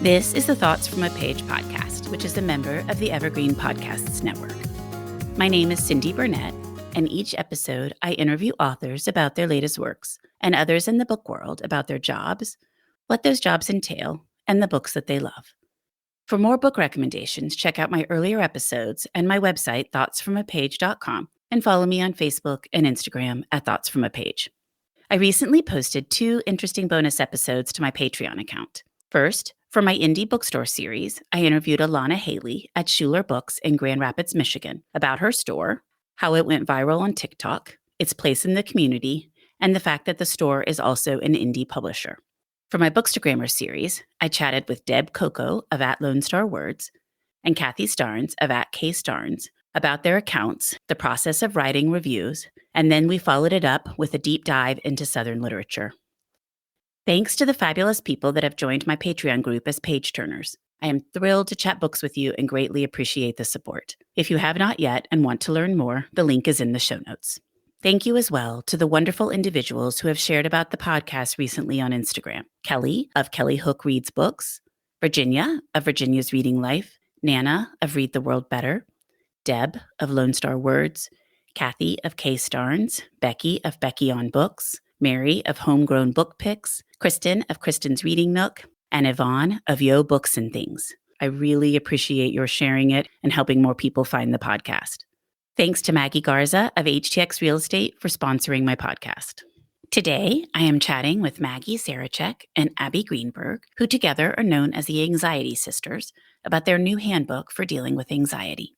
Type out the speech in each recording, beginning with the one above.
This is the Thoughts from a Page podcast, which is a member of the Evergreen Podcasts Network. My name is Cindy Burnett, and each episode I interview authors about their latest works and others in the book world about their jobs, what those jobs entail, and the books that they love. For more book recommendations, check out my earlier episodes and my website, thoughtsfromapage.com, and follow me on Facebook and Instagram at Thoughts From A Page. I recently posted 2 interesting bonus episodes to my Patreon account. First, for my indie bookstore series, I interviewed Alana Haley at Schuler Books in Grand Rapids, Michigan, about her store, how it went viral on TikTok, its place in the community, and the fact that the store is also an indie publisher. For my Bookstagrammer series, I chatted with Deb Coco of Lone Star Words and Kathy Starnes of @KStarnes about their accounts, the process of writing reviews, and then we followed it up with a deep dive into Southern literature. Thanks to the fabulous people that have joined my Patreon group as page turners. I am thrilled to chat books with you and greatly appreciate the support. If you have not yet and want to learn more, the link is in the show notes. Thank you as well to the wonderful individuals who have shared about the podcast recently on Instagram. Kelly of Kelly Hook Reads Books, Virginia of Virginia's Reading Life, Nana of Read the World Better, Deb of Lone Star Words, Kathy of KStarnes, Becky of Becky on Books, Mary of Homegrown Book Picks, Kristen of Kristen's Reading Nook, and Yvonne of Yo Books and Things. I really appreciate your sharing it and helping more people find the podcast. Thanks to Maggie Garza of HTX Real Estate for sponsoring my podcast. Today, I am chatting with Maggie Sarachek and Abbe Greenberg, who together are known as the Anxiety Sisters, about their new handbook for dealing with anxiety.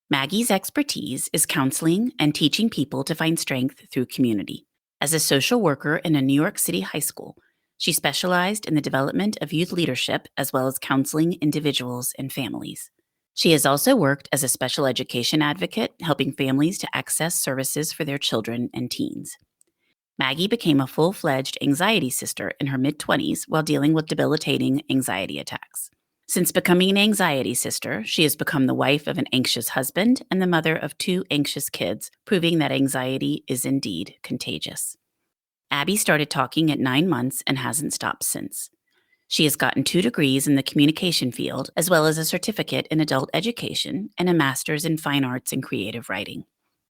Maggie's expertise is counseling and teaching people to find strength through community. As a social worker in a New York City high school, she specialized in the development of youth leadership as well as counseling individuals and families. She has also worked as a special education advocate, helping families to access services for their children and teens. Maggie became a full-fledged anxiety sister in her mid-20s while dealing with debilitating anxiety attacks. Since becoming an anxiety sister, she has become the wife of an anxious husband and the mother of 2 anxious kids, proving that anxiety is indeed contagious. Abbe started talking at 9 months and hasn't stopped since. She has gotten 2 degrees in the communication field, as well as a certificate in adult education and a master's in fine arts and creative writing.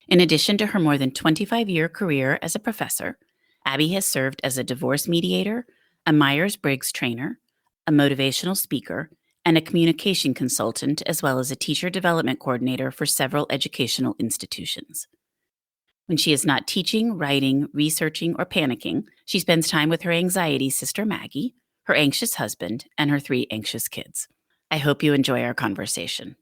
In addition to her more than 25-year career as a professor, Abbe has served as a divorce mediator, a Myers-Briggs trainer, a motivational speaker, and a communication consultant, as well as a teacher development coordinator for several educational institutions. When she is not teaching, writing, researching, or panicking, she spends time with her anxiety sister Maggie, her anxious husband, and her 3 anxious kids. I hope you enjoy our conversation.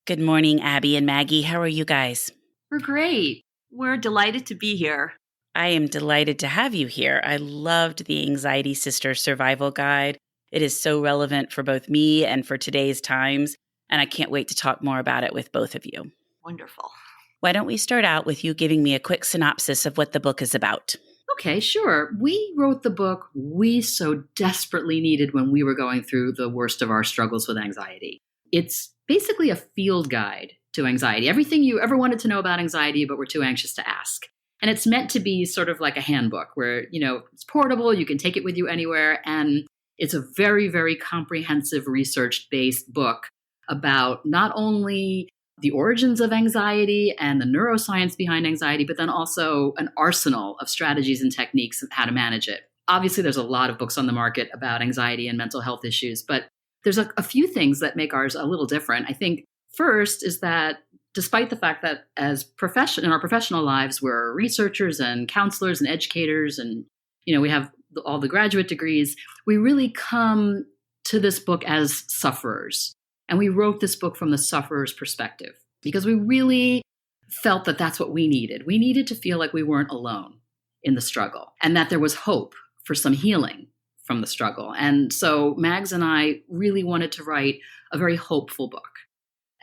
Good morning, Abbe and Maggie. How are you guys? We're great. We're delighted to be here. I am delighted to have you here. I loved the Anxiety Sister Survival Guide. It is so relevant for both me and for today's times, and I can't wait to talk more about it with both of you. Wonderful. Why don't we start out with you giving me a quick synopsis of what the book is about? Okay, sure. We wrote the book we so desperately needed when we were going through the worst of our struggles with anxiety. It's basically a field guide to anxiety. Everything you ever wanted to know about anxiety, but were too anxious to ask. And it's meant to be sort of like a handbook where, it's portable, you can take it with you anywhere. And it's a very, very comprehensive research-based book about not only the origins of anxiety and the neuroscience behind anxiety, but then also an arsenal of strategies and techniques of how to manage it. Obviously, there's a lot of books on the market about anxiety and mental health issues, but there's a few things that make ours a little different. I think first is that despite the fact that in our professional lives, we're researchers and counselors and educators and, we have all the graduate degrees, we really come to this book as sufferers. And we wrote this book from the sufferer's perspective because we really felt that that's what we needed. We needed to feel like we weren't alone in the struggle and that there was hope for some healing from the struggle. And so Mags and I really wanted to write a very hopeful book.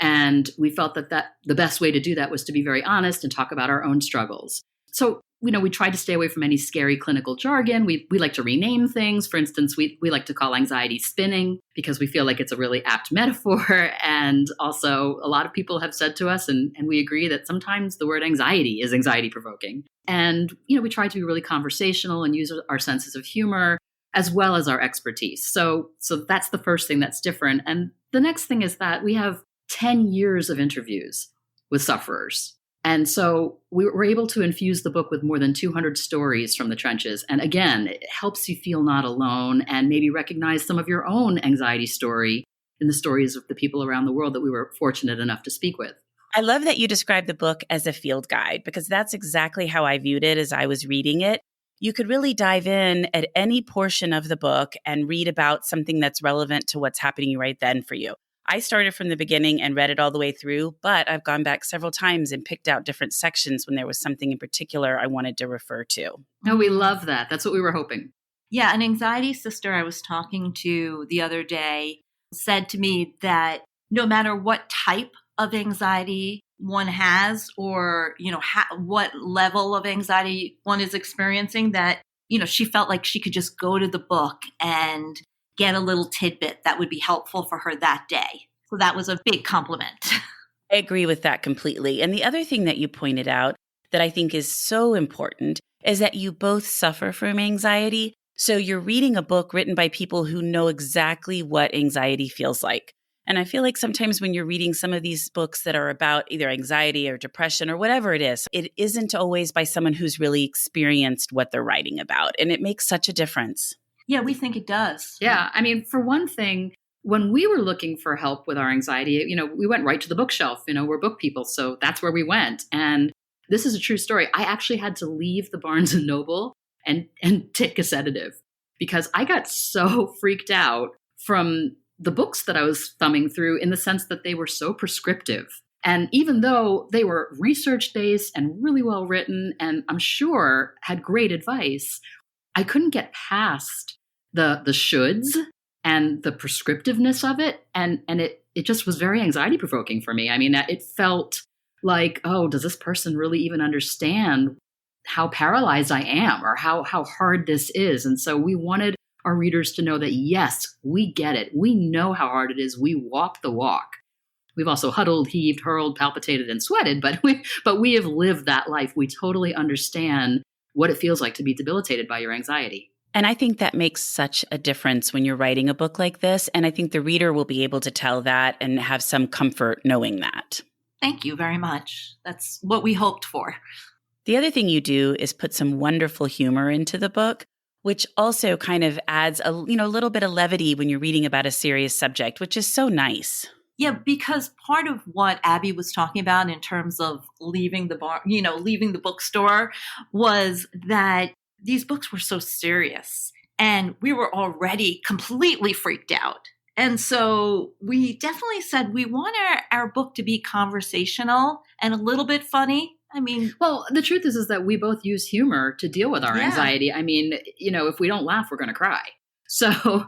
And we felt that the best way to do that was to be very honest and talk about our own struggles. So, we tried to stay away from any scary clinical jargon. We like to rename things. For instance, we like to call anxiety spinning because we feel like it's a really apt metaphor. And also a lot of people have said to us, and we agree that sometimes the word anxiety is anxiety provoking. And, we try to be really conversational and use our senses of humor. as well as our expertise. So that's the first thing that's different. And the next thing is that we have 10 years of interviews with sufferers. And so we were able to infuse the book with more than 200 stories from the trenches. And again, it helps you feel not alone and maybe recognize some of your own anxiety story in the stories of the people around the world that we were fortunate enough to speak with. I love that you described the book as a field guide, because that's exactly how I viewed it as I was reading it. You could really dive in at any portion of the book and read about something that's relevant to what's happening right then for you. I started from the beginning and read it all the way through, but I've gone back several times and picked out different sections when there was something in particular I wanted to refer to. Oh, we love that. That's what we were hoping. Yeah, an anxiety sister I was talking to the other day said to me that no matter what type of anxiety one has, or, what level of anxiety one is experiencing, that, she felt like she could just go to the book and get a little tidbit that would be helpful for her that day. So that was a big compliment. I agree with that completely. And the other thing that you pointed out that I think is so important is that you both suffer from anxiety. So you're reading a book written by people who know exactly what anxiety feels like. And I feel like sometimes when you're reading some of these books that are about either anxiety or depression or whatever it isn't always by someone who's really experienced what they're writing about. And it makes such a difference. Yeah, we think it does. Yeah. I mean, for one thing, when we were looking for help with our anxiety, we went right to the bookshelf. We're book people, so that's where we went. And this is a true story. I actually had to leave the Barnes & Noble and take a sedative because I got so freaked out from the books that I was thumbing through, in the sense that they were so prescriptive. And even though they were research-based and really well written, and I'm sure had great advice, I couldn't get past the shoulds and the prescriptiveness of it. And it just was very anxiety provoking for me. I mean, it felt like, oh, does this person really even understand how paralyzed I am, or how hard this is? And so we wanted our readers to know that, yes, we get it. We know how hard it is. We walk the walk. We've also huddled, heaved, hurled, palpitated, and sweated, but we have lived that life. We totally understand what it feels like to be debilitated by your anxiety. And I think that makes such a difference when you're writing a book like this. And I think the reader will be able to tell that and have some comfort knowing that. Thank you very much. That's what we hoped for. The other thing you do is put some wonderful humor into the book, which also kind of adds a little bit of levity when you're reading about a serious subject, which is so nice. Yeah, because part of what Abbe was talking about in terms of leaving the bookstore, was that these books were so serious and we were already completely freaked out. And so we definitely said we want our book to be conversational and a little bit funny. I mean, well, the truth is that we both use humor to deal with our anxiety. I mean, if we don't laugh, we're going to cry. So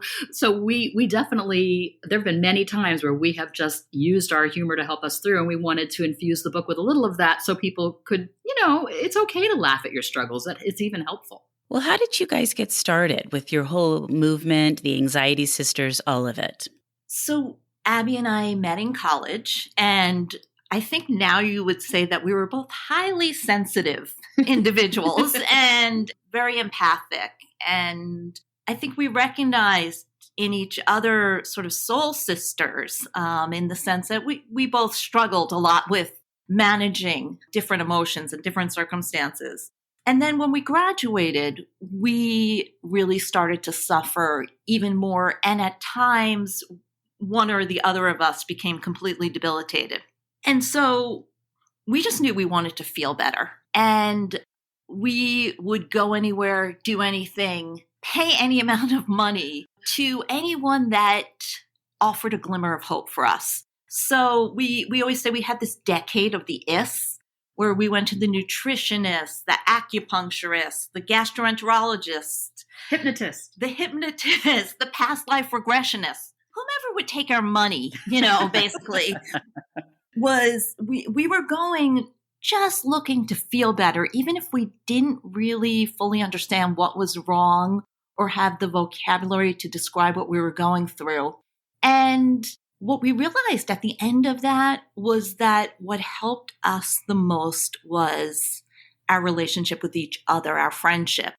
we definitely, there have been many times where we have just used our humor to help us through, and we wanted to infuse the book with a little of that so people could, it's okay to laugh at your struggles. That it's even helpful. Well, how did you guys get started with your whole movement, the Anxiety Sisters, all of it? So Abbe and I met in college, and I think now you would say that we were both highly sensitive individuals and very empathic. And I think we recognized in each other sort of soul sisters, in the sense that we both struggled a lot with managing different emotions and different circumstances. And then when we graduated, we really started to suffer even more. And at times, one or the other of us became completely debilitated. And so we just knew we wanted to feel better. And we would go anywhere, do anything, pay any amount of money to anyone that offered a glimmer of hope for us. So we always say we had this decade of the IS, where we went to the nutritionist, the acupuncturist, the gastroenterologist, the past life regressionist, whomever would take our money, basically. We were going just looking to feel better, even if we didn't really fully understand what was wrong or have the vocabulary to describe what we were going through. And what we realized at the end of that was that what helped us the most was our relationship with each other, our friendship.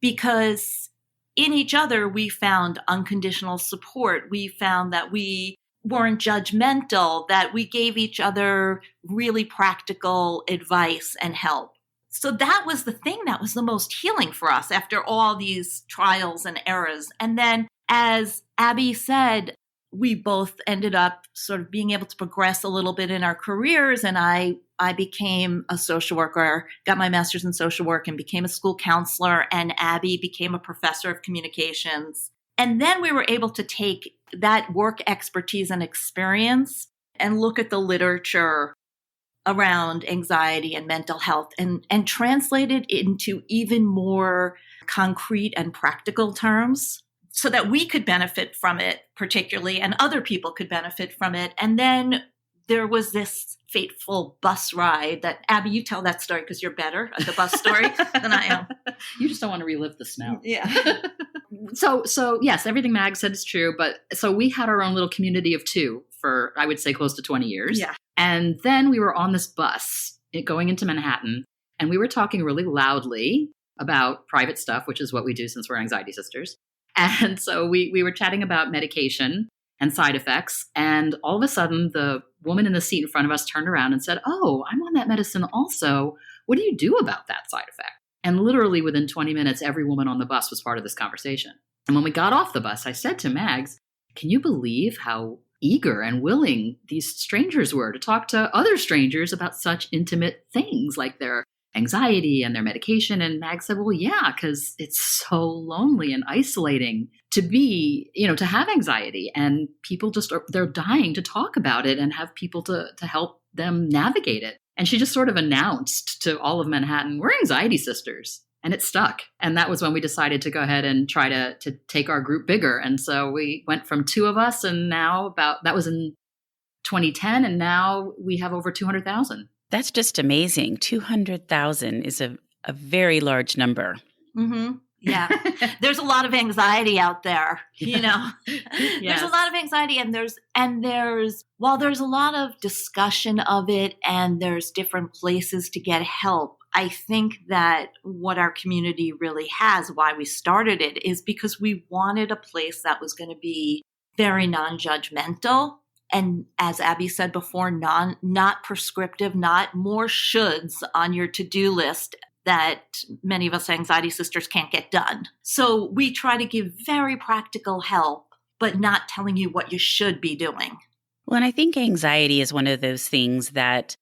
Because in each other, we found unconditional support. We found that we weren't judgmental, that we gave each other really practical advice and help. So that was the thing that was the most healing for us after all these trials and errors. And then, as Abbe said, we both ended up sort of being able to progress a little bit in our careers. And I became a social worker, got my master's in social work and became a school counselor. And Abbe became a professor of communications. And then we were able to take that work expertise and experience and look at the literature around anxiety and mental health and translate it into even more concrete and practical terms so that we could benefit from it particularly and other people could benefit from it. And then there was this fateful bus ride that, Abbe, you tell that story because you're better at the bus story than I am. You just don't want to relive the smell. Yeah. So yes, everything Mag said is true. But so we had our own little community of two for, I would say, close to 20 years. Yeah. And then we were on this bus going into Manhattan, and we were talking really loudly about private stuff, which is what we do since we're anxiety sisters. And so we were chatting about medication and side effects. And all of a sudden, the woman in the seat in front of us turned around and said, "Oh, I'm on that medicine also. What do you do about that side effect?" And literally within 20 minutes, every woman on the bus was part of this conversation. And when we got off the bus, I said to Mags, "Can you believe how eager and willing these strangers were to talk to other strangers about such intimate things like their anxiety and their medication?" And Mag said, "Well, yeah, because it's so lonely and isolating to be, to have anxiety, and people they're dying to talk about it and have people to help them navigate it." And she just sort of announced to all of Manhattan, "We're anxiety sisters." And it stuck. And that was when we decided to go ahead and try to take our group bigger. And so we went from 2 of us, and now that was in 2010, and now we have over 200,000. That's just amazing. 200,000 is a very large number. Mm-hmm. Yeah. There's a lot of anxiety out there, Yes. There's a lot of anxiety while there's a lot of discussion of it and there's different places to get help, I think that what our community really has, why we started it, is because we wanted a place that was going to be very non-judgmental. And as Abbe said before, not prescriptive, not more shoulds on your to-do list that many of us anxiety sisters can't get done. So we try to give very practical help, but not telling you what you should be doing. Well, and I think anxiety is one of those things that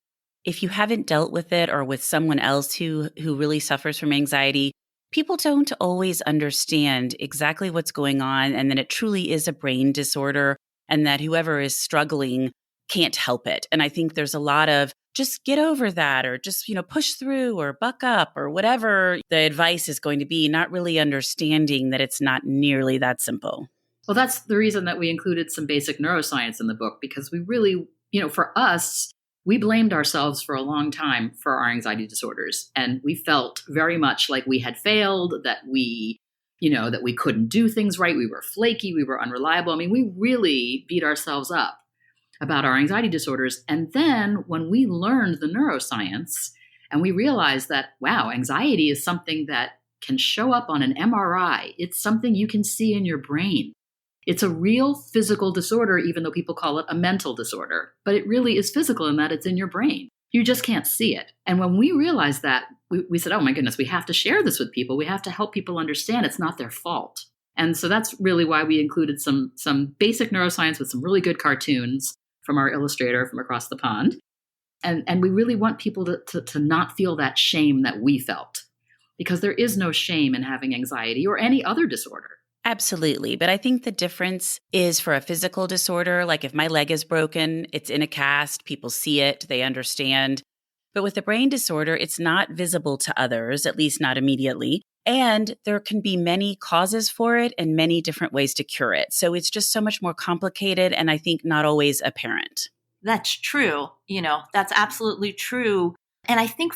if you haven't dealt with it or with someone else who really suffers from anxiety, people don't always understand exactly what's going on and that it truly is a brain disorder and that whoever is struggling can't help it. And I think there's a lot of just get over that or just, push through or buck up or whatever the advice is going to be, not really understanding that it's not nearly that simple. Well, that's the reason that we included some basic neuroscience in the book, because we really, for us, we blamed ourselves for a long time for our anxiety disorders. And we felt very much like we had failed, that we couldn't do things right. We were flaky. We were unreliable. I mean, we really beat ourselves up about our anxiety disorders. And then when we learned the neuroscience and we realized that, wow, anxiety is something that can show up on an MRI. It's something you can see in your brain. It's a real physical disorder, even though people call it a mental disorder. But it really is physical in that it's in your brain. You just can't see it. And when we realized that, we said, oh my goodness, we have to share this with people. We have to help people understand it's not their fault. And so that's really why we included some basic neuroscience with some really good cartoons from our illustrator from across the pond. And we really want people to not feel that shame that we felt, because there is no shame in having anxiety or any other disorder. Absolutely. But I think the difference is for a physical disorder, like if my leg is broken, it's in a cast, people see it, they understand. But with a brain disorder, it's not visible to others, at least not immediately. And there can be many causes for it and many different ways to cure it. So it's just so much more complicated and I think not always apparent. That's true. That's absolutely true. And I think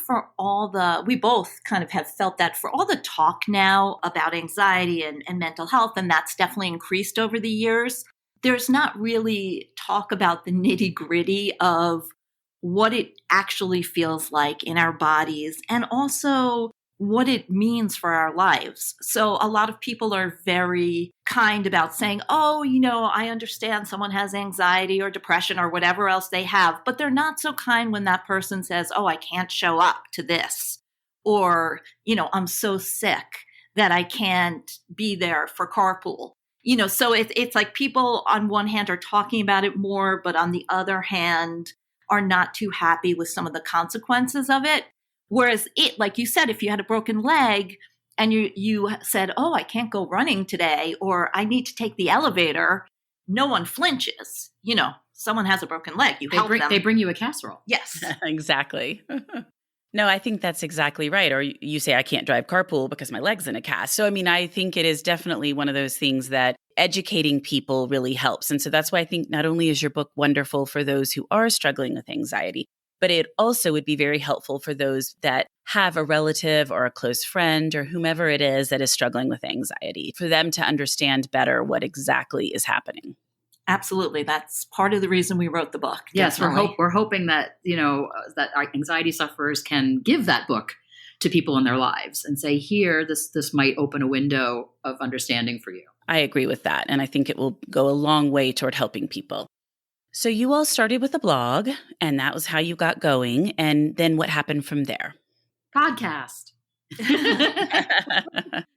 we both kind of have felt that for all the talk now about anxiety and mental health, and that's definitely increased over the years, there's not really talk about the nitty-gritty of what it actually feels like in our bodies, and also what it means for our lives. So a lot of people are very kind about saying, oh, I understand someone has anxiety or depression or whatever else they have, but they're not so kind when that person says, oh, I can't show up to this, or, I'm so sick that I can't be there for carpool. So it's like people on one hand are talking about it more, but on the other hand are not too happy with some of the consequences of it. Whereas like you said, if you had a broken leg and you said, oh, I can't go running today, or I need to take the elevator, no one flinches. Someone has a broken leg. Help them. They bring you a casserole. Yes. Exactly. No, I think that's exactly right. Or you say, I can't drive carpool because my leg's in a cast. So, I think it is definitely one of those things that educating people really helps. And so that's why I think not only is your book wonderful for those who are struggling with anxiety, but it also would be very helpful for those that have a relative or a close friend or whomever it is that is struggling with anxiety, for them to understand better what exactly is happening. Absolutely. That's part of the reason we wrote the book. Yes, we're hoping that, that our anxiety sufferers can give that book to people in their lives and say, here, this might open a window of understanding for you. I agree with that. And I think it will go a long way toward helping people. So you all started with a blog, and that was how you got going. And then what happened from there? Podcast.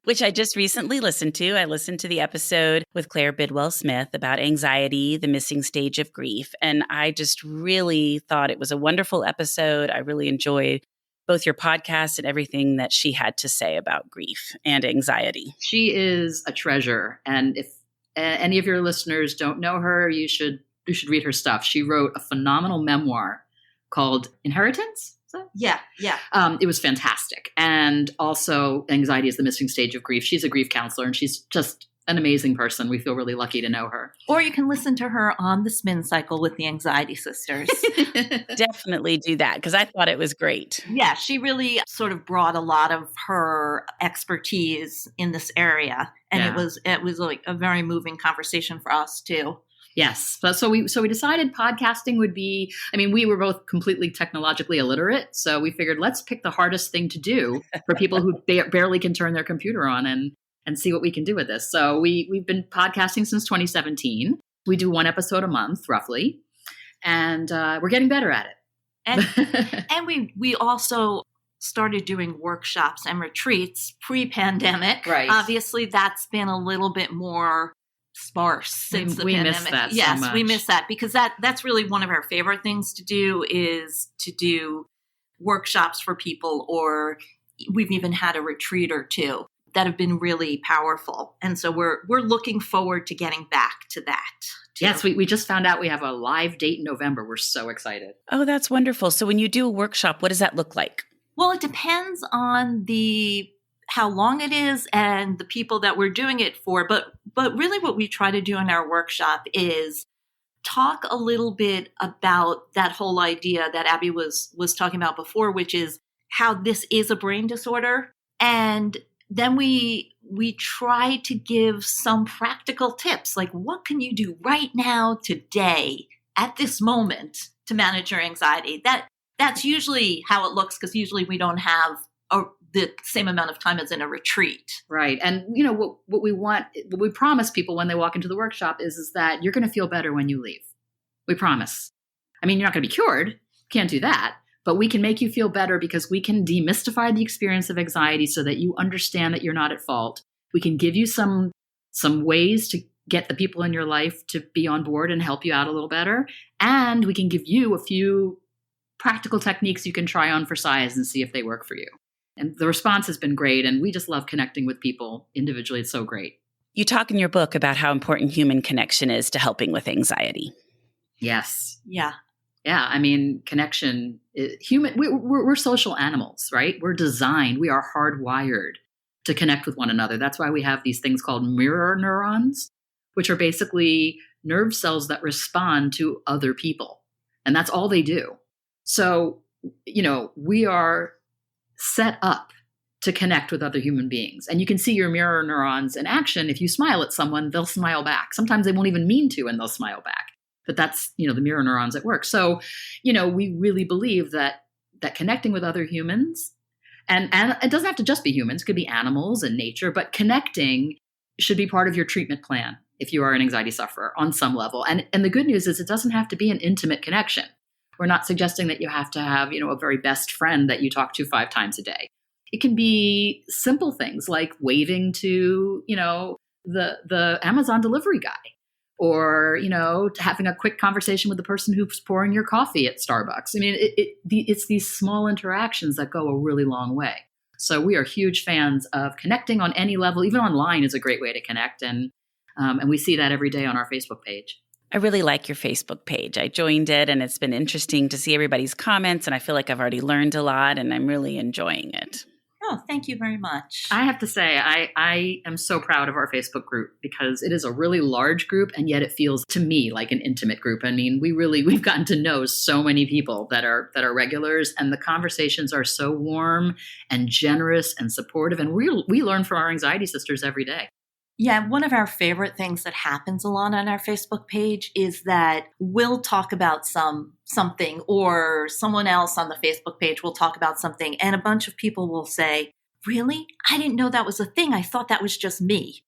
Which I just recently listened to. I listened to the episode with Claire Bidwell Smith about anxiety, the missing stage of grief. And I just really thought it was a wonderful episode. I really enjoyed both your podcast and everything that she had to say about grief and anxiety. She is a treasure. And if any of your listeners don't know her, you should read her stuff. She wrote a phenomenal memoir called Inheritance. Yeah. It was fantastic. And also, Anxiety is the Missing Stage of Grief. She's a grief counselor, and she's just an amazing person. We feel really lucky to know her. Or you can listen to her on the Spin Cycle with the Anxiety Sisters. Definitely do that, because I thought it was great. Yeah, she really sort of brought a lot of her expertise in this area. And it was like a very moving conversation for us, too. Yes. So we decided podcasting would be, we were both completely technologically illiterate. So we figured, let's pick the hardest thing to do for people who barely can turn their computer on and see what we can do with this. So we've been podcasting since 2017. We do one episode a month, roughly. And we're getting better at it. And we also started doing workshops and retreats pre-pandemic. Right. Obviously, that's been a little bit more sparse since the pandemic. Miss that yes, so much. We miss that because that's really one of our favorite things to do is to do workshops for people, or we've even had a retreat or two that have been really powerful. And so we're looking forward to getting back to that too. Yes, we just found out we have a live date in November. We're so excited. Oh, that's wonderful. So when you do a workshop, what does that look like? Well, it depends on how long it is and the people that we're doing it for. But really what we try to do in our workshop is talk a little bit about that whole idea that Abbe was talking about before, which is how this is a brain disorder. And then we try to give some practical tips, like what can you do right now, today, at this moment to manage your anxiety? That's usually how it looks, because usually we don't have the same amount of time as in a retreat. Right. And what we promise people when they walk into the workshop is that you're going to feel better when you leave. We promise. You're not going to be cured. Can't do that. But we can make you feel better because we can demystify the experience of anxiety so that you understand that you're not at fault. We can give you some ways to get the people in your life to be on board and help you out a little better. And we can give you a few practical techniques you can try on for size and see if they work for you. And the response has been great. And we just love connecting with people individually. It's so great. You talk in your book about how important human connection is to helping with anxiety. Yes. Yeah. Yeah. Connection, we're social animals, right? We're designed, we are hardwired to connect with one another. That's why we have these things called mirror neurons, which are basically nerve cells that respond to other people. And that's all they do. So, we are set up to connect with other human beings. And you can see your mirror neurons in action. If you smile at someone, they'll smile back. Sometimes they won't even mean to, and they'll smile back. But that's, the mirror neurons at work. So, we really believe that connecting with other humans And it doesn't have to just be humans. It could be animals and nature, but connecting should be part of your treatment plan if you are an anxiety sufferer on some level. And the good news is it doesn't have to be an intimate connection. We're not suggesting that you have to have, a very best friend that you talk to 5 times a day. It can be simple things like waving to, the Amazon delivery guy, or, having a quick conversation with the person who's pouring your coffee at Starbucks. I mean, it's these small interactions that go a really long way. So we are huge fans of connecting on any level. Even online is a great way to connect. And we see that every day on our Facebook page. I really like your Facebook page. I joined it, and it's been interesting to see everybody's comments, and I feel like I've already learned a lot, and I'm really enjoying it. Oh, thank you very much. I have to say, I am so proud of our Facebook group because it is a really large group, and yet it feels to me like an intimate group. I mean, we've gotten to know so many people that are regulars, and the conversations are so warm and generous and supportive, and we learn from our anxiety sisters every day. Yeah, one of our favorite things that happens a lot on our Facebook page is that we'll talk about something, or someone else on the Facebook page will talk about something, and a bunch of people will say, "Really? I didn't know that was a thing. I thought that was just me."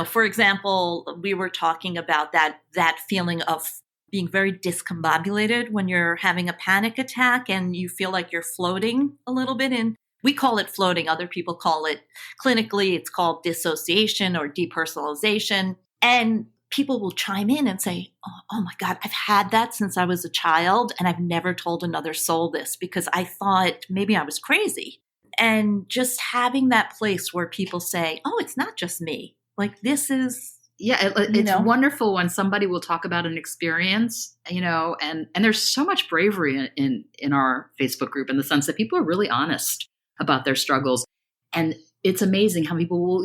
For example, we were talking about that feeling of being very discombobulated when you're having a panic attack and you feel like you're floating a little bit in. We call it floating. Other people call it, clinically, it's called dissociation or depersonalization. And people will chime in and say, oh my God, I've had that since I was a child, and I've never told another soul this because I thought maybe I was crazy. And just having that place where people say, oh, it's not just me. Like, this is... Yeah, it's wonderful when somebody will talk about an experience, and there's so much bravery in our Facebook group in the sense that people are really honest about their struggles. And it's amazing how people will,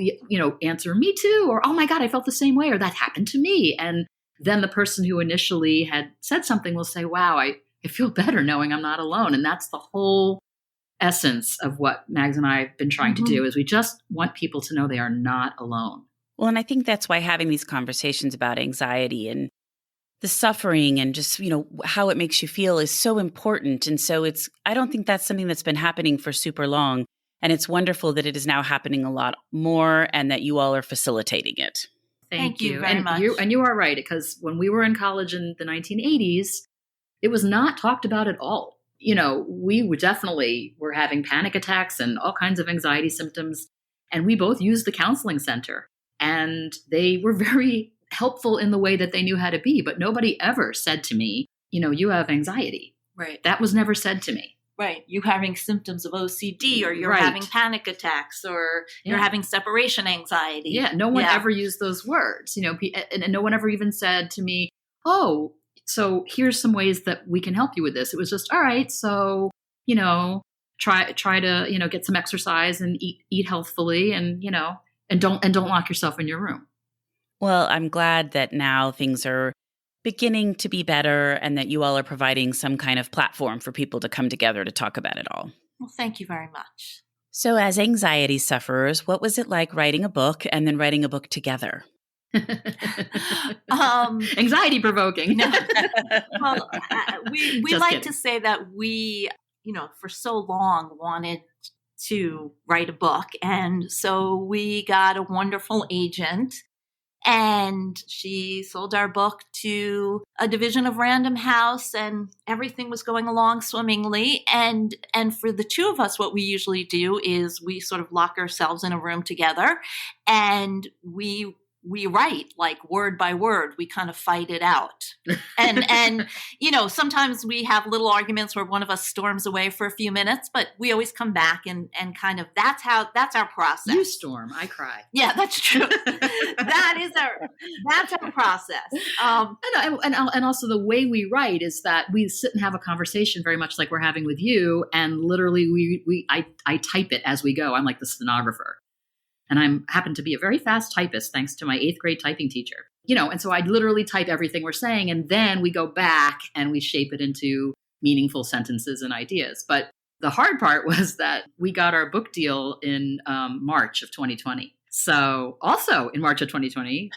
answer me too, or, oh my God, I felt the same way, or that happened to me. And then the person who initially had said something will say, wow, I feel better knowing I'm not alone. And that's the whole essence of what Mags and I have been trying to do, is we just want people to know they are not alone. Well, and I think that's why having these conversations about anxiety and the suffering and just, how it makes you feel is so important. And so I don't think that's something that's been happening for super long. And it's wonderful that it is now happening a lot more and that you all are facilitating it. Thank you very much. And you are right, because when we were in college in the 1980s, it was not talked about at all. We definitely were having panic attacks and all kinds of anxiety symptoms. And we both used the counseling center. And they were very helpful in the way that they knew how to be. But nobody ever said to me, you have anxiety. Right. That was never said to me. Right. You having symptoms of OCD, or you're Right. having panic attacks, or you're having separation anxiety. Yeah. No one ever used those words, and no one ever even said to me, oh, so here's some ways that we can help you with this. It was just, all right, so, try to, get some exercise and eat healthfully, and don't lock yourself in your room. Well, I'm glad that now things are beginning to be better and that you all are providing some kind of platform for people to come together to talk about it all. Well, thank you very much. So as anxiety sufferers, what was it like writing a book and then writing a book together? Anxiety provoking. No. Well, we like kidding. to say that we, for so long wanted to write a book. And so we got a wonderful agent, and she sold our book to a division of Random House, and everything was going along swimmingly. And for the two of us, what we usually do is we sort of lock ourselves in a room together, and we write like word by word. We kind of fight it out. And sometimes we have little arguments where one of us storms away for a few minutes, but we always come back and kind of, that's our process. You storm, I cry. Yeah, that's true. that's our process. And also the way we write is that we sit and have a conversation very much like we're having with you. And literally I type it as we go. I'm like the stenographer. And I happen to be a very fast typist, thanks to my 8th grade typing teacher. And so I literally type everything we're saying, and then we go back and we shape it into meaningful sentences and ideas. But the hard part was that we got our book deal in March of 2020. So also in March of 2020,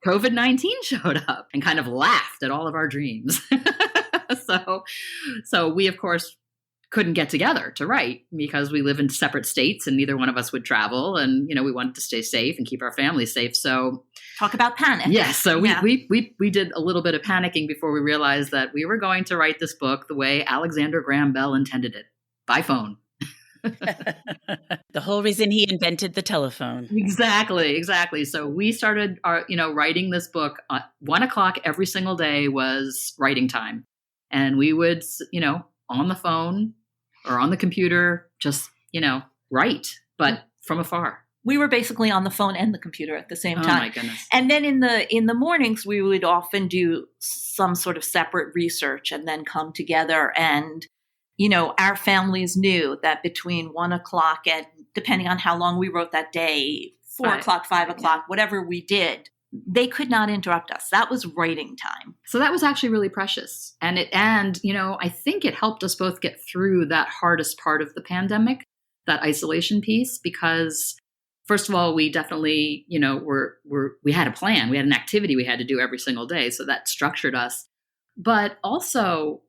COVID-19 showed up and kind of laughed at all of our dreams. So we, of course, couldn't get together to write because we live in separate states and neither one of us would travel. And, we wanted to stay safe and keep our families safe. So talk about panic. Yes. So we did a little bit of panicking before we realized that we were going to write this book the way Alexander Graham Bell intended it, by phone. The whole reason he invented the telephone. Exactly. So we started writing this book. 1:00 every single day was writing time. And we would, on the phone or on the computer, just, write, but from afar. We were basically on the phone and the computer at the same time. Oh my goodness. And then in the mornings, we would often do some sort of separate research and then come together. And, our families knew that between 1:00 and, depending on how long we wrote that day, 4:00, 5:00, whatever we did, they could not interrupt us. That was writing time. So that was actually really precious. And I think it helped us both get through that hardest part of the pandemic, that isolation piece, because first of all, we definitely, we had a plan. We had an activity we had to do every single day. So that structured us. But also,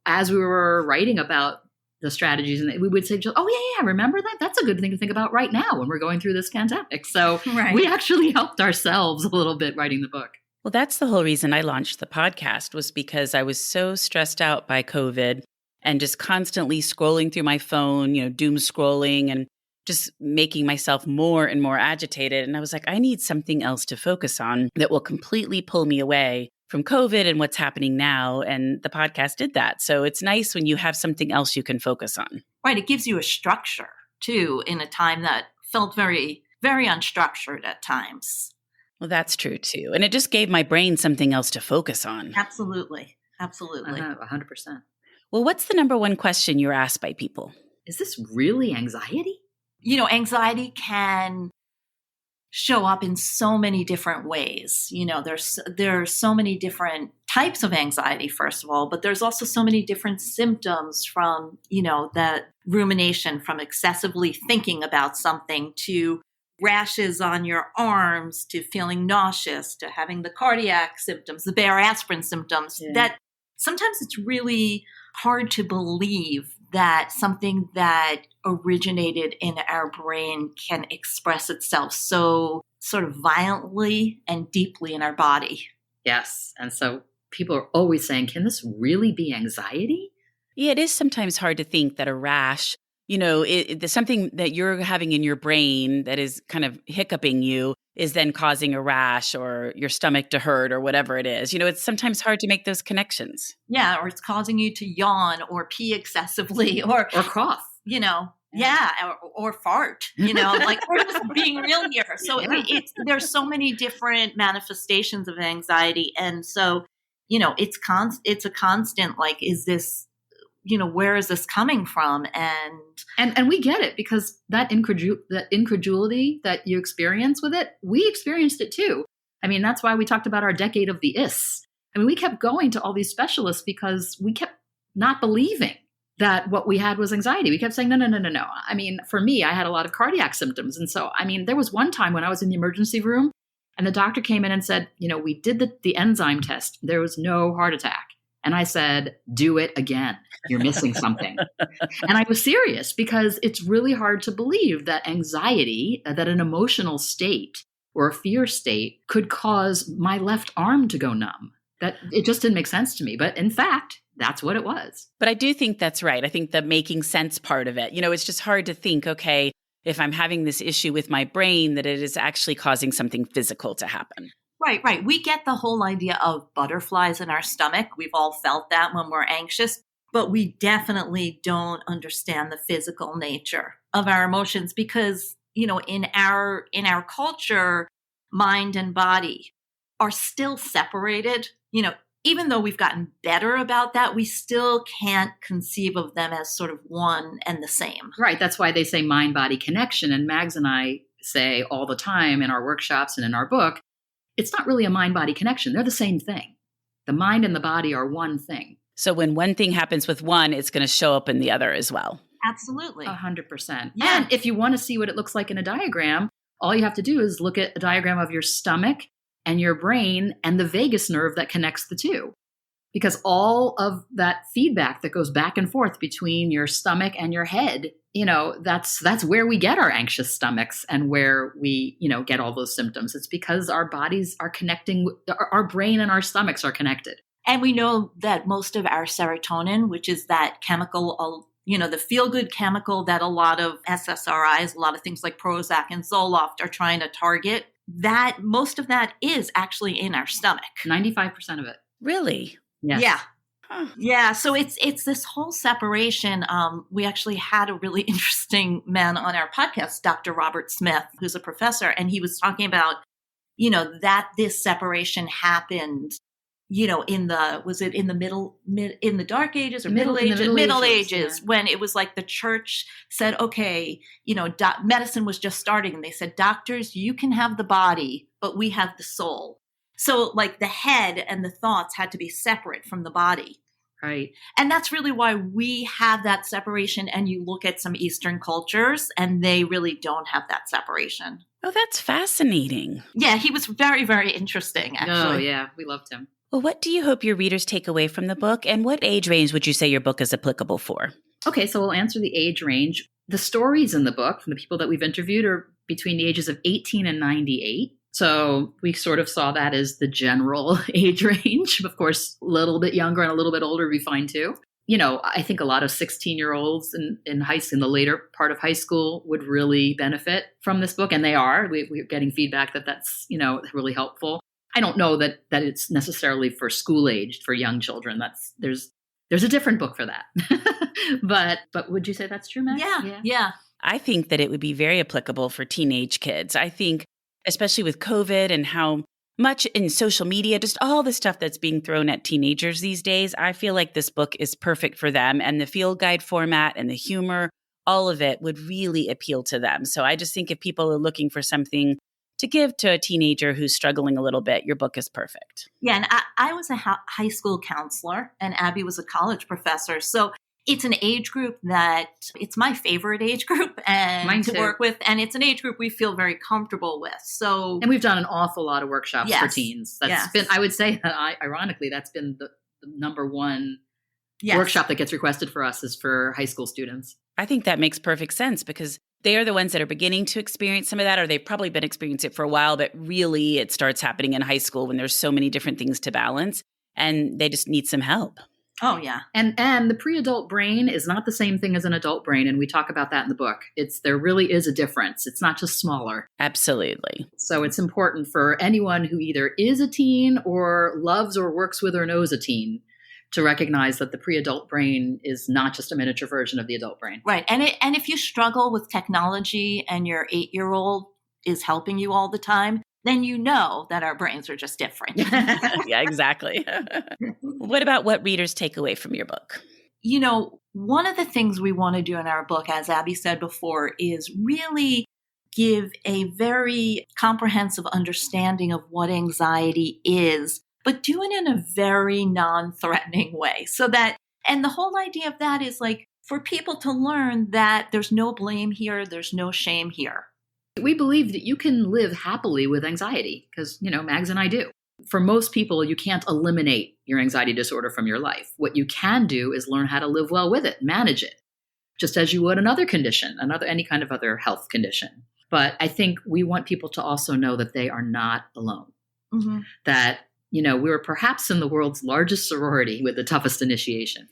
as we were writing about the strategies, and we would say, oh, yeah, remember that? That's a good thing to think about right now when we're going through this pandemic. So We actually helped ourselves a little bit writing the book. Well, that's the whole reason I launched the podcast, was because I was so stressed out by COVID and just constantly scrolling through my phone, doom scrolling and just making myself more and more agitated. And I was like, I need something else to focus on that will completely pull me away from COVID and what's happening now. And the podcast did that. So it's nice when you have something else you can focus on. Right. It gives you a structure, too, in a time that felt very, very unstructured at times. Well, that's true, too. And it just gave my brain something else to focus on. Absolutely. 100%. Well, what's the number one question you're asked by people? Is this really anxiety? Anxiety can show up in so many different ways. There are so many different types of anxiety, first of all, but there's also so many different symptoms from, that rumination, from excessively thinking about something to rashes on your arms, to feeling nauseous, to having the cardiac symptoms, the Bayer aspirin symptoms. Yeah. That sometimes it's really hard to believe that something that originated in our brain can express itself so sort of violently and deeply in our body. Yes. And so people are always saying, can this really be anxiety? Yeah, it is sometimes hard to think that a rash, something that you're having in your brain that is kind of hiccuping you is then causing a rash or your stomach to hurt or whatever it is. It's sometimes hard to make those connections. Yeah, or it's causing you to yawn or pee excessively or cough. Or fart, like we're just being real here. So there's so many different manifestations of anxiety. And so, it's a constant, like, is this, where is this coming from? And we get it, because that incredulity that you experience with it, we experienced it too. I mean, that's why we talked about our decade of the is. I mean, we kept going to all these specialists because we kept not believing that what we had was anxiety. We kept saying, no. I mean, for me, I had a lot of cardiac symptoms. And so, I mean, there was one time when I was in the emergency room and the doctor came in and said, we did the enzyme test. There was no heart attack. And I said, do it again. You're missing something. And I was serious, because it's really hard to believe that anxiety, that an emotional state or a fear state could cause my left arm to go numb. That it just didn't make sense to me. But in fact, that's what it was. But I do think that's right. I think the making sense part of it, it's just hard to think, okay, if I'm having this issue with my brain, that it is actually causing something physical to happen. Right. We get the whole idea of butterflies in our stomach. We've all felt that when we're anxious, but we definitely don't understand the physical nature of our emotions, because, in our culture, mind and body are still separated. Even though we've gotten better about that, we still can't conceive of them as sort of one and the same. Right. That's why they say mind-body connection. And Mags and I say all the time in our workshops and in our book, it's not really a mind-body connection. They're the same thing. The mind and the body are one thing. So when one thing happens with one, it's going to show up in the other as well. Absolutely. 100%. Yeah. And if you want to see what it looks like in a diagram, all you have to do is look at a diagram of your stomach and your brain and the vagus nerve that connects the two. because all of that feedback that goes back and forth between your stomach and your head, that's where we get our anxious stomachs and where we, get all those symptoms. It's because our bodies are connecting, our brain and our stomachs are connected. And we know that most of our serotonin, which is that chemical, the feel-good chemical that a lot of SSRIs, a lot of things like Prozac and Zoloft are trying to target, that most of that is actually in our stomach. 95% of it. Really? Yes. Yeah. Huh. Yeah. So it's this whole separation. We actually had a really interesting man on our podcast, Dr. Robert Smith, who's a professor, and he was talking about, that this separation happened, in the Dark Ages or Middle Ages, when it was like the church said, okay, medicine was just starting. And they said, doctors, you can have the body, but we have the soul. So like the head and the thoughts had to be separate from the body. Right. And that's really why we have that separation. And you look at some Eastern cultures and they really don't have that separation. Oh, that's fascinating. Yeah, he was very, very interesting, actually. Oh, yeah. We loved him. Well, what do you hope your readers take away from the book, and what age range would you say your book is applicable for? Okay, so we'll answer the age range. The stories in the book from the people that we've interviewed are between the ages of 18 and 98. So we sort of saw that as the general age range. Of course, a little bit younger and a little bit older would be fine too. I think a lot of 16-year-olds in the later part of high school would really benefit from this book. And they are. We're getting feedback that's, really helpful. I don't know that it's necessarily for school age, for young children. There's a different book for that. But would you say that's true, Max? Yeah. I think that it would be very applicable for teenage kids. I think, especially with COVID and how much in social media, just all the stuff that's being thrown at teenagers these days, I feel like this book is perfect for them. And the field guide format and the humor, all of it would really appeal to them. So I just think if people are looking for something to give to a teenager who's struggling a little bit, your book is perfect. Yeah, and I was a high school counselor, and Abbe was a college professor. So it's an age group that it's my favorite age group and to work with, and it's an age group we feel very comfortable with. So, and we've done an awful lot of workshops for teens. That's been, I would say, ironically, that's been the number one workshop that gets requested for us is for high school students. I think that makes perfect sense because they are the ones that are beginning to experience some of that, or they've probably been experiencing it for a while, but really it starts happening in high school when there's so many different things to balance and they just need some help. Oh, yeah. And the pre-adult brain is not the same thing as an adult brain. And we talk about that in the book. There really is a difference. It's not just smaller. Absolutely. So it's important for anyone who either is a teen or loves or works with or knows a teen to recognize that the pre-adult brain is not just a miniature version of the adult brain. Right. And if you struggle with technology and your 8-year-old is helping you all the time, then you know that our brains are just different. Yeah, exactly. What about what readers take away from your book? One of the things we want to do in our book, as Abbe said before, is really give a very comprehensive understanding of what anxiety is, but do it in a very non-threatening way. And the whole idea of that is like for people to learn that there's no blame here, there's no shame here. We believe that you can live happily with anxiety because, Mags and I do. For most people, you can't eliminate your anxiety disorder from your life. What you can do is learn how to live well with it, manage it, just as you would another condition, any kind of other health condition. But I think we want people to also know that they are not alone. Mm-hmm. That, we're perhaps in the world's largest sorority with the toughest initiation.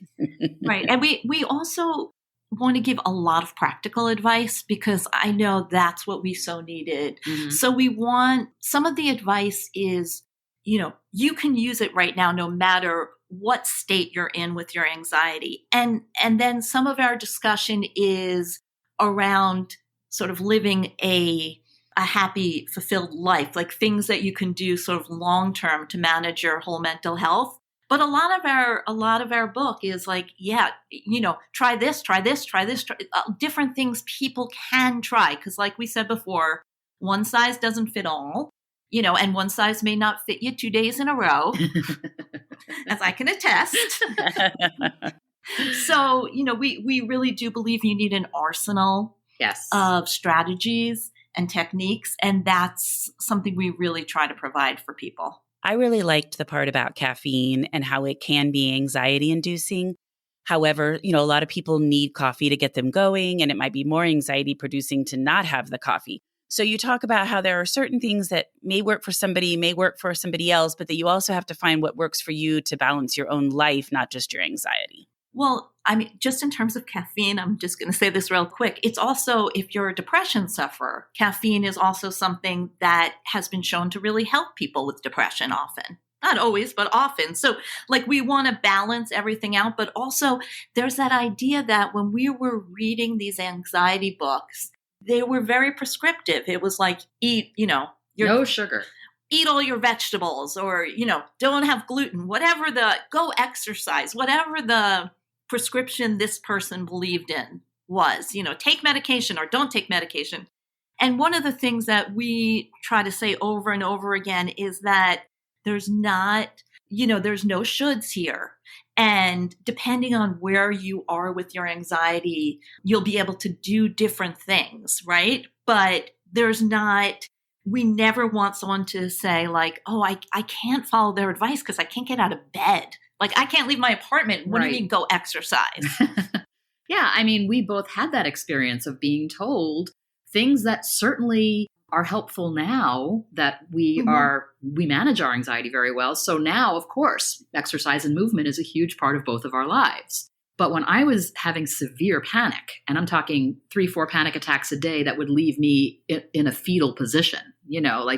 Right. And we also want to give a lot of practical advice because I know that's what we so needed. Mm-hmm. So we want some of the advice is, you can use it right now no matter what state you're in with your anxiety. And then some of our discussion is around sort of living a happy, fulfilled life, like things that you can do sort of long term to manage your whole mental health. But a lot of our book is like, try this, different things people can try. Because like we said before, one size doesn't fit all, and one size may not fit you 2 days in a row, as I can attest. So, we really do believe you need an arsenal of strategies and techniques. And that's something we really try to provide for people. I really liked the part about caffeine and how it can be anxiety inducing. However, a lot of people need coffee to get them going, and it might be more anxiety producing to not have the coffee. So you talk about how there are certain things that may work for somebody, may work for somebody else, but that you also have to find what works for you to balance your own life, not just your anxiety. Well, I mean, just in terms of caffeine, I'm just going to say this real quick. It's also, if you're a depression sufferer, caffeine is also something that has been shown to really help people with depression often. Not always, but often. So we want to balance everything out. But also there's that idea that when we were reading these anxiety books, they were very prescriptive. It was like, eat, no sugar. Eat all your vegetables, or, don't have gluten, go exercise, whatever the prescription this person believed in was, take medication or don't take medication. And one of the things that we try to say over and over again is that there's no shoulds here. And depending on where you are with your anxiety, you'll be able to do different things, right? But we never want someone to say I can't follow their advice because I can't get out of bed. I can't leave my apartment. What do you mean go exercise? Yeah, I mean, we both had that experience of being told things that certainly are helpful now that we manage our anxiety very well. So now, of course, exercise and movement is a huge part of both of our lives. But when I was having severe panic, and I'm talking 3-4 panic attacks a day that would leave me in a fetal position,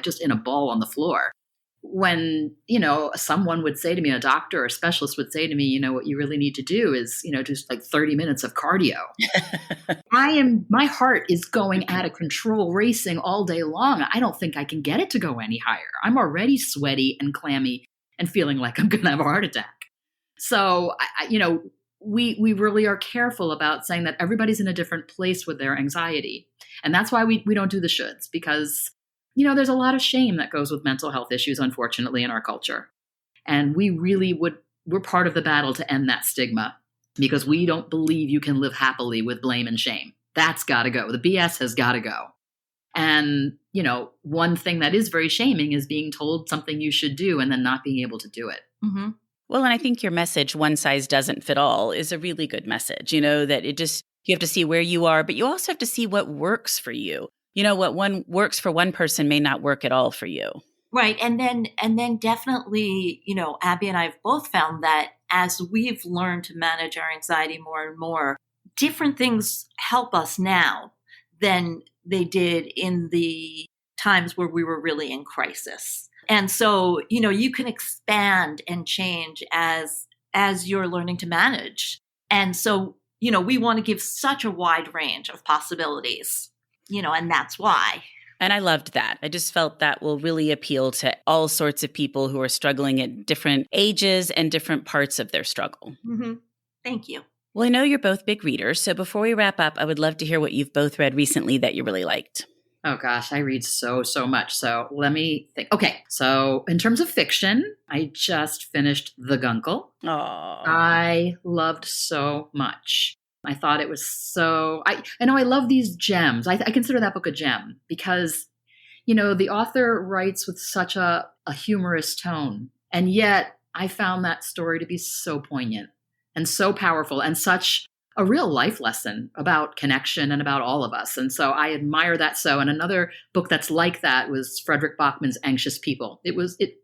just in a ball on the floor. When, someone would say to me, a doctor or a specialist would say to me, what you really need to do is, just 30 minutes of cardio. My heart is going out of control, racing all day long. I don't think I can get it to go any higher. I'm already sweaty and clammy and feeling like I'm going to have a heart attack. So, we really are careful about saying that everybody's in a different place with their anxiety. And that's why we don't do the shoulds, because there's a lot of shame that goes with mental health issues, unfortunately, in our culture. And we're part of the battle to end that stigma, because we don't believe you can live happily with blame and shame. That's got to go. The BS has got to go. And, one thing that is very shaming is being told something you should do and then not being able to do it. Mm-hmm. Well, and I think your message, one size doesn't fit all, is a really good message, that you have to see where you are, but you also have to see what works for you. What works for one person may not work at all for you. Right. And then definitely, Abbe and I have both found that as we've learned to manage our anxiety more and more, different things help us now than they did in the times where we were really in crisis. And so, you can expand and change as you're learning to manage. And so, we want to give such a wide range of possibilities. And that's why. And I loved that. I just felt that will really appeal to all sorts of people who are struggling at different ages and different parts of their struggle. Mm-hmm. Thank you. Well, I know you're both big readers. So before we wrap up, I would love to hear what you've both read recently that you really liked. Oh gosh, I read so much. So let me think. Okay, so in terms of fiction, I just finished The Guncle. Oh, I loved so much. I thought it was I know I love these gems. I consider that book a gem because, the author writes with such a humorous tone. And yet I found that story to be so poignant and so powerful and such a real life lesson about connection and about all of us. And so I admire that so. And another book that's like that was Frederick Bachman's Anxious People.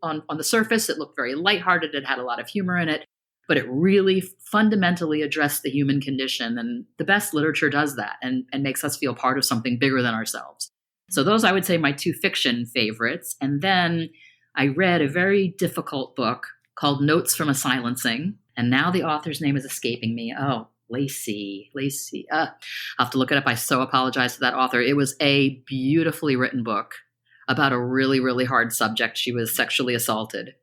On the surface, it looked very lighthearted. It had a lot of humor in it. But it really fundamentally addressed the human condition. And the best literature does that and makes us feel part of something bigger than ourselves. So those, I would say, my 2 fiction favorites. And then I read a very difficult book called Notes from a Silencing. And now the author's name is escaping me. Oh, Lacy. I'll have to look it up. I so apologize to that author. It was a beautifully written book about a really, really hard subject. She was sexually assaulted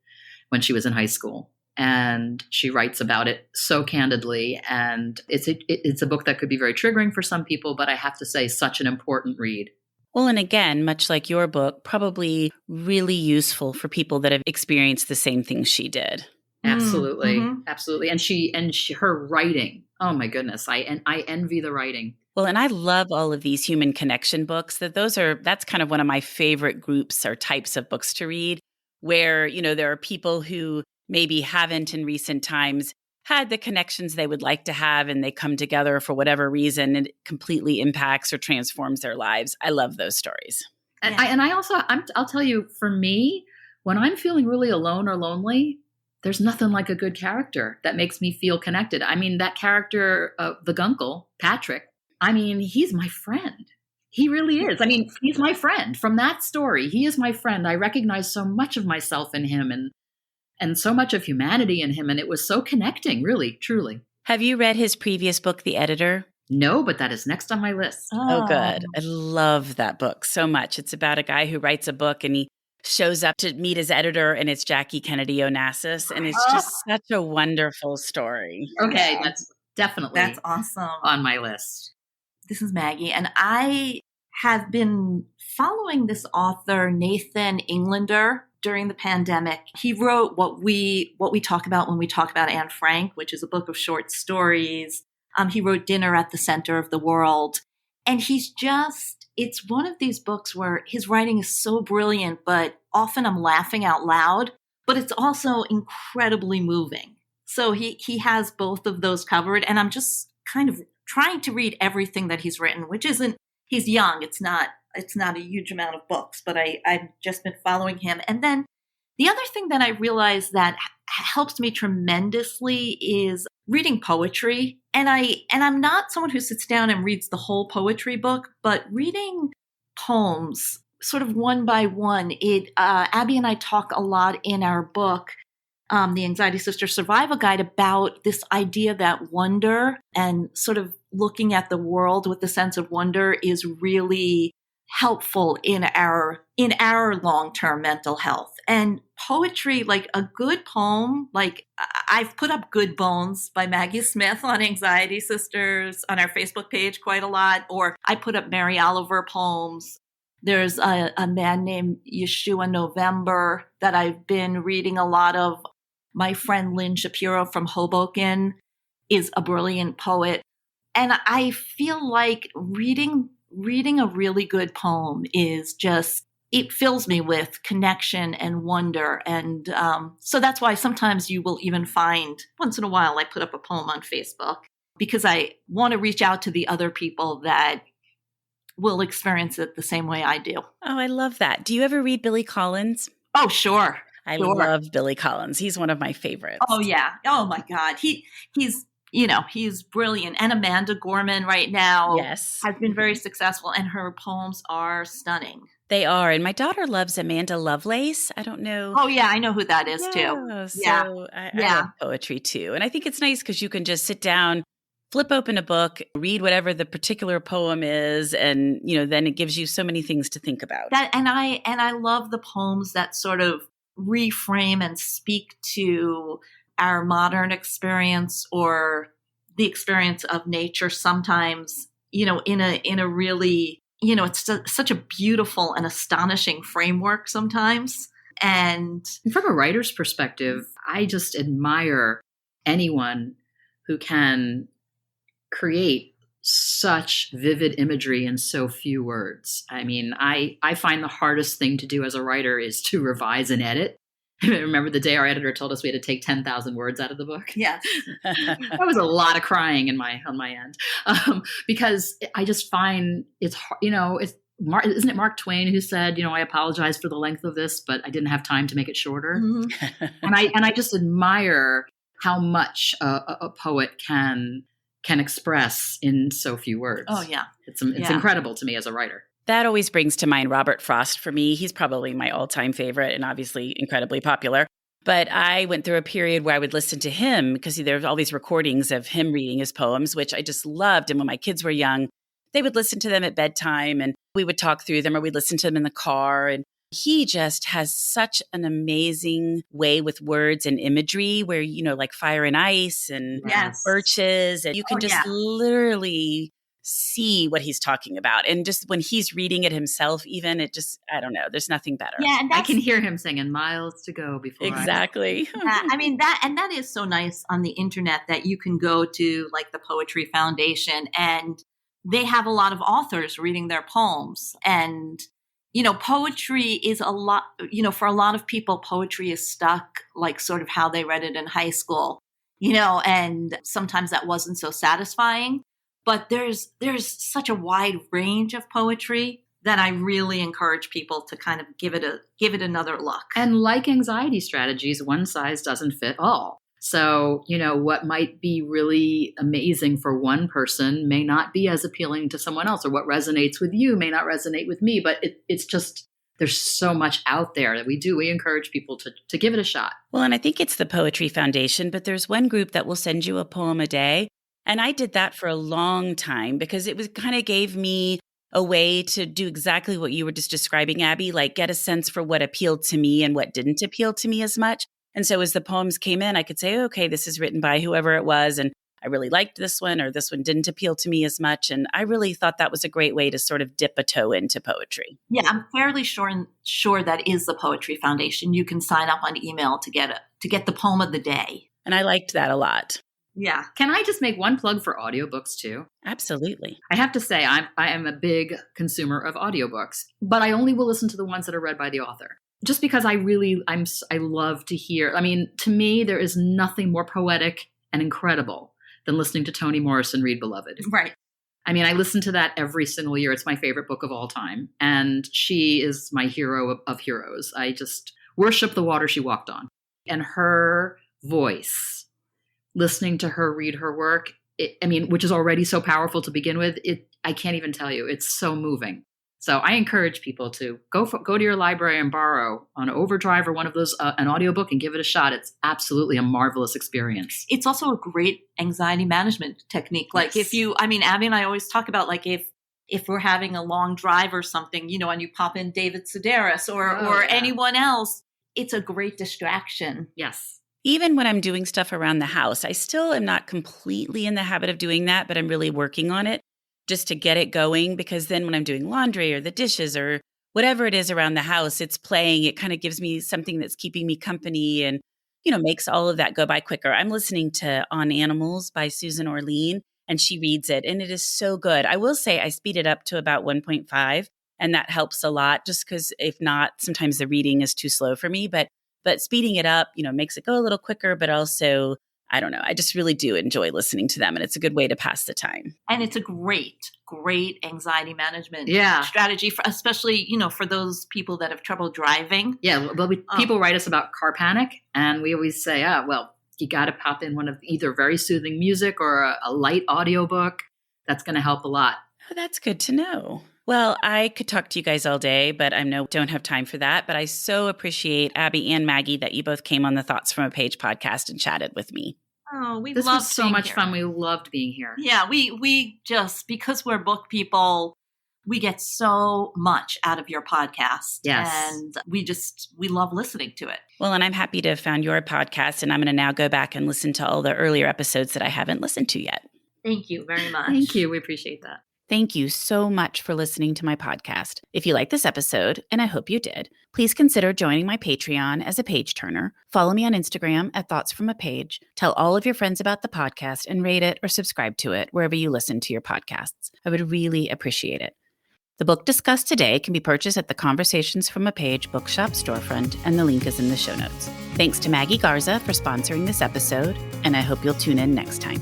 when she was in high school. And she writes about it so candidly. And it's a book that could be very triggering for some people, but I have to say, such an important read. Well, and again, much like your book, probably really useful for people that have experienced the same things she did. Absolutely. Mm-hmm. Absolutely. And her writing. Oh my goodness. I envy the writing. Well, and I love all of these human connection books. That's kind of one of my favorite groups or types of books to read, where, there are people who maybe haven't in recent times had the connections they would like to have, and they come together for whatever reason, and it completely impacts or transforms their lives. I love those stories. And I'll tell you, for me, when I'm feeling really alone or lonely, there's nothing like a good character that makes me feel connected. I mean, that character, the Guncle, Patrick, he's my friend. He really is. He's my friend. From that story, he is my friend. I recognize so much of myself in him and so much of humanity in him. And it was so connecting, really, truly. Have you read his previous book, The Editor? No, but that is next on my list. Oh, good. I love that book so much. It's about a guy who writes a book and he shows up to meet his editor, and it's Jackie Kennedy Onassis. And it's just such a wonderful story. Okay, that's awesome. On my list. This is Maggie, and I have been following this author, Nathan Englander, during the pandemic. He wrote what we talk about when we talk about Anne Frank, which is a book of short stories. He wrote Dinner at the Center of the World. And it's one of these books where his writing is so brilliant, but often I'm laughing out loud, but it's also incredibly moving. So he has both of those covered, and I'm just kind of trying to read everything that he's written, which isn't, he's young. It's not a huge amount of books, but I've just been following him. And then the other thing that I realized that helps me tremendously is reading poetry. And I'm not someone who sits down and reads the whole poetry book, but reading poems sort of one by one. Abbe and I talk a lot in our book, The Anxiety Sister Survival Guide, about this idea that wonder and sort of looking at the world with the sense of wonder is really helpful in our long-term mental health. And poetry, like a good poem, like I've put up Good Bones by Maggie Smith on Anxiety Sisters on our Facebook page quite a lot, or I put up Mary Oliver poems. There's a man named Yeshua November that I've been reading a lot of. My friend Lynn Shapiro from Hoboken is a brilliant poet. And I feel like reading a really good poem is just, it fills me with connection and wonder. And so that's why sometimes you will even find, once in a while, I put up a poem on Facebook because I want to reach out to the other people that will experience it the same way I do. Oh, I love that. Do you ever read Billy Collins? Oh, sure. I love Billy Collins. He's one of my favorites. Oh, yeah. Oh, my God. He's brilliant. And Amanda Gorman right now has been very successful, and her poems are stunning. They are. And my daughter loves Amanda Lovelace. I don't know. Oh, yeah. I know who that is, too. So I love poetry, too. And I think it's nice because you can just sit down, flip open a book, read whatever the particular poem is, and, then it gives you so many things to think about. And I love the poems that sort of reframe and speak to our modern experience or the experience of nature sometimes, in a really, it's such a beautiful and astonishing framework sometimes. And from a writer's perspective, I just admire anyone who can create such vivid imagery in so few words. I find the hardest thing to do as a writer is to revise and edit. I remember the day our editor told us we had to take 10,000 words out of the book. Yes. That was a lot of crying on my end. Because I just find it's, isn't it Mark Twain who said, I apologize for the length of this, but I didn't have time to make it shorter. Mm-hmm. and I just admire how much a poet can express in so few words. Oh, yeah. It's incredible to me as a writer. That always brings to mind Robert Frost for me. He's probably my all-time favorite and obviously incredibly popular. But I went through a period where I would listen to him because there's all these recordings of him reading his poems, which I just loved. And when my kids were young, they would listen to them at bedtime and we would talk through them, or we'd listen to them in the car. And he just has such an amazing way with words and imagery where, like fire and ice and birches. And you can literally see what he's talking about. And just when he's reading it himself, even, it just, I don't know, there's nothing better. Yeah, and I can hear him singing miles to go before exactly. That is so nice on the internet that you can go to like the Poetry Foundation and they have a lot of authors reading their poems. And poetry is a lot, for a lot of people, poetry is stuck like sort of how they read it in high school, and sometimes that wasn't so satisfying. But there's such a wide range of poetry that I really encourage people to kind of give it another look. And like anxiety strategies, one size doesn't fit all. So, what might be really amazing for one person may not be as appealing to someone else, or what resonates with you may not resonate with me. But it's just, there's so much out there that we encourage people to give it a shot. Well, and I think it's the Poetry Foundation, but there's one group that will send you a poem a day. And I did that for a long time because it was kind of gave me a way to do exactly what you were just describing, Abby, like get a sense for what appealed to me and what didn't appeal to me as much. And so as the poems came in, I could say, okay, this is written by whoever it was, and I really liked this one, or this one didn't appeal to me as much. And I really thought that was a great way to sort of dip a toe into poetry. Yeah, I'm fairly sure that is the Poetry Foundation. You can sign up on email to get the poem of the day. And I liked that a lot. Yeah. Can I just make one plug for audiobooks too? Absolutely. I have to say, I am a big consumer of audiobooks, but I only will listen to the ones that are read by the author. Just because I love to hear. I mean, to me, there is nothing more poetic and incredible than listening to Toni Morrison read Beloved. Right. I mean, I listen to that every single year. It's my favorite book of all time. And she is my hero of heroes. I just worship the water she walked on. And her voice, listening to her read her work, which is already so powerful to begin with, I can't even tell you. It's so moving. So I encourage people to go to your library and borrow on Overdrive or one of those, an audiobook, and give it a shot. It's absolutely a marvelous experience. It's also a great anxiety management technique. Like Yes. Abby and I always talk about like if we're having a long drive or something, and you pop in David Sedaris or anyone else, it's a great distraction. Yes. Even when I'm doing stuff around the house, I still am not completely in the habit of doing that, but I'm really working on it just to get it going, because then when I'm doing laundry or the dishes or whatever it is around the house, it's playing. It kind of gives me something that's keeping me company and, makes all of that go by quicker. I'm listening to On Animals by Susan Orlean, and she reads it, and it is so good. I will say I speed it up to about 1.5, and that helps a lot just because if not, sometimes the reading is too slow for me. But speeding it up, makes it go a little quicker, but also, I don't know, I just really do enjoy listening to them, and it's a good way to pass the time. And it's a great anxiety management strategy, especially, for those people that have trouble driving. Yeah, well, people write us about car panic, and we always say, you got to pop in one of either very soothing music or a light audiobook. That's going to help a lot. Oh, that's good to know. Well, I could talk to you guys all day, but I don't have time for that. But I so appreciate Abby and Maggie that you both came on the Thoughts from a Page podcast and chatted with me. Oh, This was so much fun. We loved being here. Yeah, we just, because we're book people, we get so much out of your podcast. Yes. And we love listening to it. Well, and I'm happy to have found your podcast, and I'm going to now go back and listen to all the earlier episodes that I haven't listened to yet. Thank you very much. Thank you. We appreciate that. Thank you so much for listening to my podcast. If you like this episode, and I hope you did, please consider joining my Patreon as a page turner. Follow me on Instagram at Thoughts from a Page. Tell all of your friends about the podcast and rate it or subscribe to it wherever you listen to your podcasts. I would really appreciate it. The book discussed today can be purchased at the Conversations from a Page bookshop storefront, and the link is in the show notes. Thanks to Maggie Garza for sponsoring this episode, and I hope you'll tune in next time.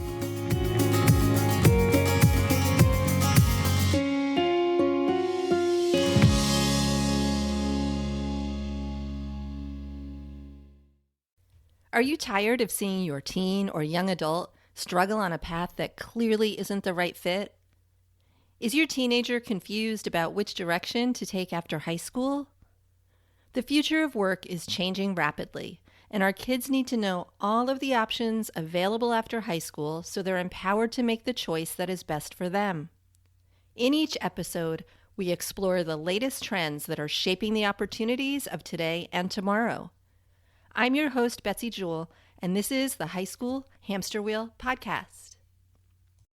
Are you tired of seeing your teen or young adult struggle on a path that clearly isn't the right fit? Is your teenager confused about which direction to take after high school? The future of work is changing rapidly, and our kids need to know all of the options available after high school so they're empowered to make the choice that is best for them. In each episode, we explore the latest trends that are shaping the opportunities of today and tomorrow. I'm your host, Betsy Jewell, and this is the High School Hamster Wheel Podcast.